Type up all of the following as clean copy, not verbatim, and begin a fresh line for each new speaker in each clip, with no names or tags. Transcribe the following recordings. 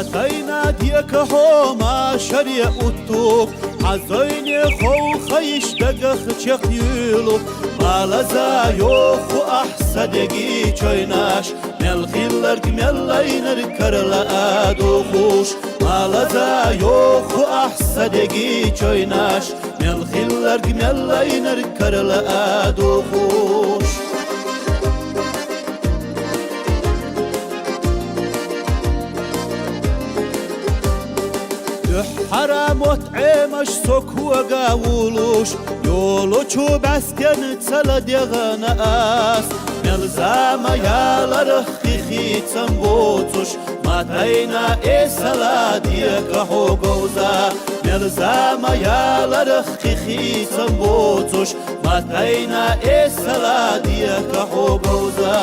متينا ديك هما شريع الطوب حزيني خو خيش دقخ تشقيلو مالزا يوخو أحسدقي چويناش ملخيلر كميلينر كرلا دوخوش مالزا يوخو أحسدقي چويناش ملخيلر كميلينر كرلا دوخوش حرام وطعمش سوك وقاولوش يولو چو بسكن تسلا ديغانا آس ملزام يالا رخي خيتم بوتوش ماتينا إسلا ديغا حوغوزا ملزام يالا رخي خيتم بوتوش ماتينا إسلا ديغا حوغوزا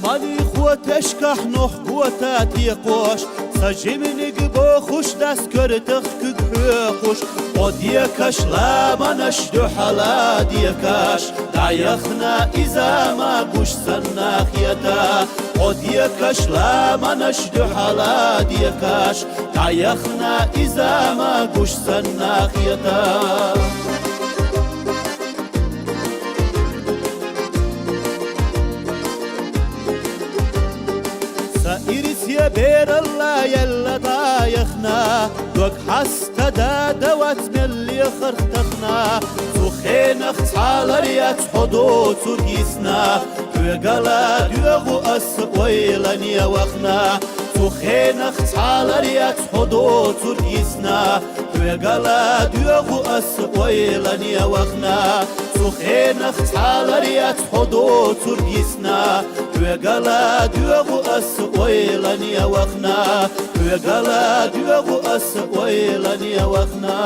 مالي خوتشكح نوح قوتاتي قوش سجمنك بوخوش دست كرتخ كحوخوش وديكش لا منشدو حلا ديكش دايخنا إذا ما قوش سناخيتا وديكش لا منشدو حلا ديكش دايخنا إذا ما قوش سناخيتا إرسيا بير الله يلا دايخنا دوك حستا دا دوات ملي خرتخنا سوخين اختالر يتحدو ترقيسنا دوغالا دوغو أس ويلن يوخنا سوخين اختالر يتحدو ترقيسنا دوغالا دوغو أس ويلن يوخنا سوخين اختالر يتحدو ترقيسنا دوغالا دوغو أس ويلن يوخنا دوغالا دوغو أس ويلن يوخنا